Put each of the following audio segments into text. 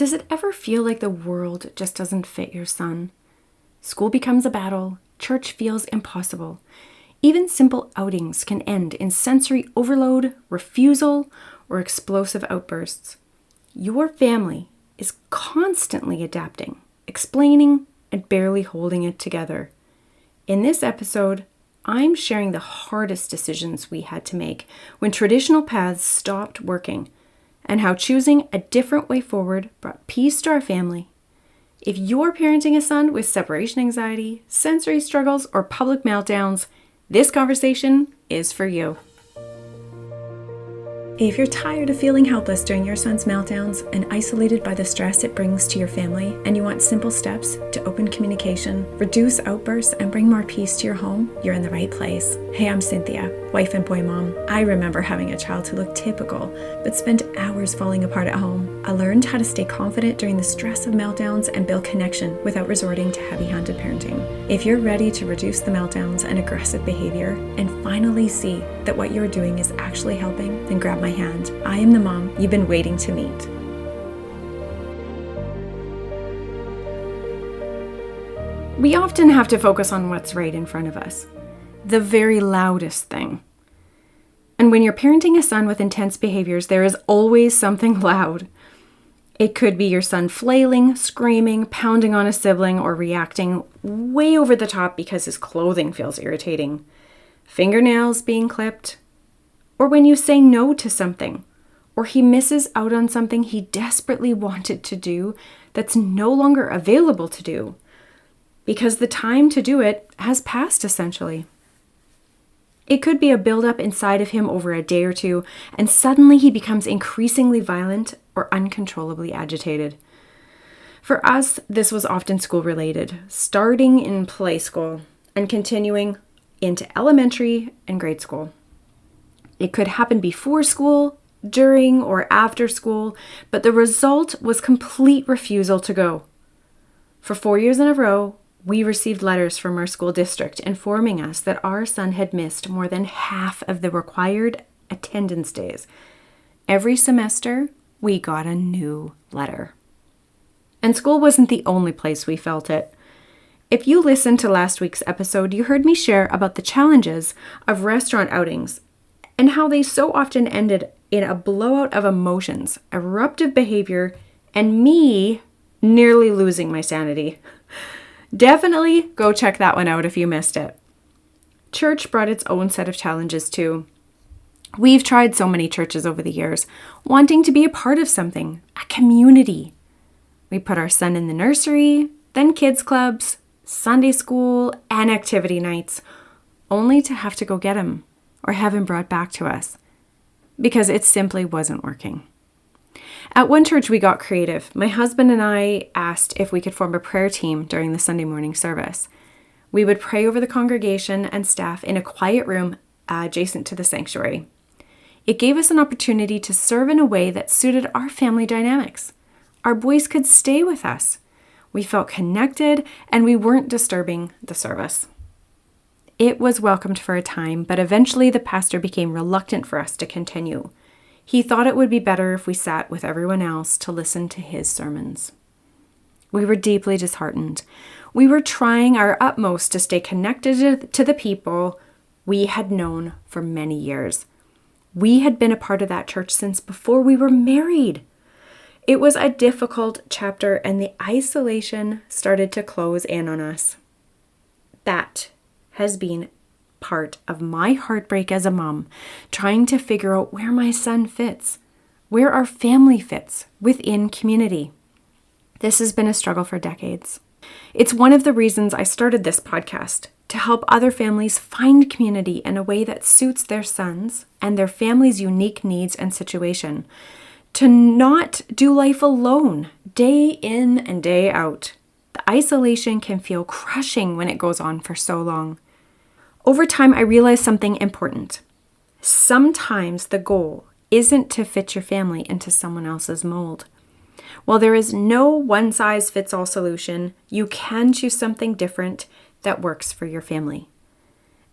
Does it ever feel like the world just doesn't fit your son? School becomes a battle, church feels impossible. Even simple outings can end in sensory overload, refusal, or explosive outbursts. Your family is constantly adapting, explaining, and barely holding it together. In this episode, I'm sharing the hardest decisions we had to make when traditional paths stopped working, and how choosing a different way forward brought peace to our family. If you're parenting a son with separation anxiety, sensory struggles, or public meltdowns, this conversation is for you. If you're tired of feeling helpless during your son's meltdowns and isolated by the stress it brings to your family, and you want simple steps to open communication, reduce outbursts, and bring more peace to your home, you're in the right place. Hey, I'm Cynthia, wife and boy mom. I remember having a child who looked typical, but spent hours falling apart at home. I learned how to stay confident during the stress of meltdowns and build connection without resorting to heavy-handed parenting. If you're ready to reduce the meltdowns and aggressive behavior and finally see that what you're doing is actually helping, then grab my hand. I am the mom you've been waiting to meet. We often have to focus on what's right in front of us, the very loudest thing. And when you're parenting a son with intense behaviors, there is always something loud. It could be your son flailing, screaming, pounding on a sibling, or reacting way over the top because his clothing feels irritating, fingernails being clipped, or when you say no to something, or he misses out on something he desperately wanted to do that's no longer available to do, because the time to do it has passed, essentially. It could be a buildup inside of him over a day or two, and suddenly he becomes increasingly violent or uncontrollably agitated. For us, this was often school-related, starting in play school and continuing into elementary and grade school. It could happen before school, during, or after school, but the result was complete refusal to go. For 4 years in a row, we received letters from our school district informing us that our son had missed more than half of the required attendance days. Every semester, we got a new letter. And school wasn't the only place we felt it. If you listened to last week's episode, you heard me share about the challenges of restaurant outings and how they so often ended in a blowout of emotions, eruptive behavior, and me nearly losing my sanity. Definitely go check that one out if you missed it. Church brought its own set of challenges too. We've tried so many churches over the years, wanting to be a part of something, a community. We put our son in the nursery, then kids clubs, Sunday school, and activity nights, only to have to go get him or have him brought back to us because it simply wasn't working. At one church, we got creative. My husband and I asked if we could form a prayer team during the Sunday morning service. We would pray over the congregation and staff in a quiet room adjacent to the sanctuary. It gave us an opportunity to serve in a way that suited our family dynamics. Our boys could stay with us. We felt connected, and we weren't disturbing the service. It was welcomed for a time, but eventually the pastor became reluctant for us to continue. He thought it would be better if we sat with everyone else to listen to his sermons. We were deeply disheartened. We were trying our utmost to stay connected to the people we had known for many years. We had been a part of that church since before we were married. It was a difficult chapter, and the isolation started to close in on us. That has been part of my heartbreak as a mom, trying to figure out where my son fits, where our family fits within community. This has been a struggle for decades. It's one of the reasons I started this podcast, to help other families find community in a way that suits their sons and their family's unique needs and situation, to not do life alone, day in and day out. The isolation can feel crushing when it goes on for so long. Over time, I realized something important. Sometimes the goal isn't to fit your family into someone else's mold. While there is no one-size-fits-all solution, you can choose something different that works for your family.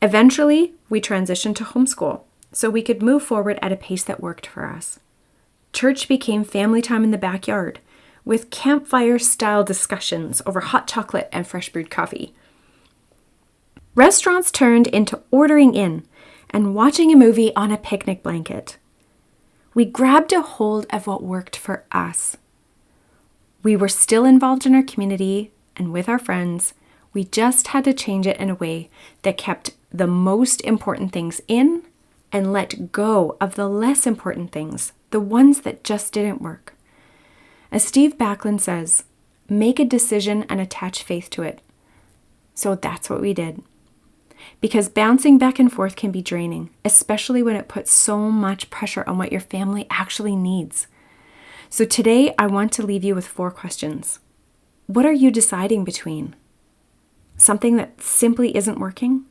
Eventually, we transitioned to homeschool so we could move forward at a pace that worked for us. Church became family time in the backyard. with campfire-style discussions over hot chocolate and fresh brewed coffee. Restaurants turned into ordering in and watching a movie on a picnic blanket. We grabbed a hold of what worked for us. We were still involved in our community and with our friends. We just had to change it in a way that kept the most important things in and let go of the less important things, the ones that just didn't work. As Steve Backlund says, make a decision and attach faith to it. So that's what we did. Because bouncing back and forth can be draining, especially when it puts so much pressure on what your family actually needs. So today I want to leave you with 4 questions. What are you deciding between? Something that simply isn't working?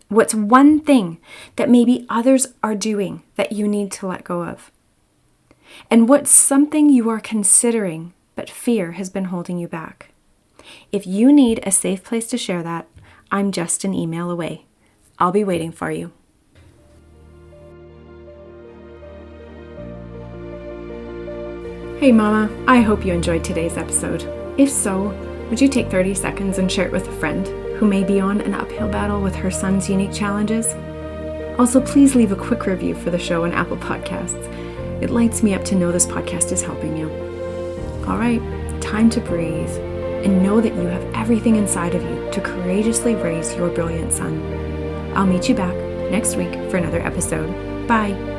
What's one thing that maybe others are doing that you need to let go of? And what's something you are considering but fear has been holding you back? If you need a safe place to share that, I'm just an email away. I'll be waiting for you. Hey Mama, I hope you enjoyed today's episode. If so, would you take 30 seconds and share it with a friend who may be on an uphill battle with her son's unique challenges? Also, please leave a quick review for the show on Apple Podcasts. It lights me up to know this podcast is helping you. All right, time to breathe and know that you have everything inside of you to courageously raise your brilliant son. I'll meet you back next week for another episode. Bye.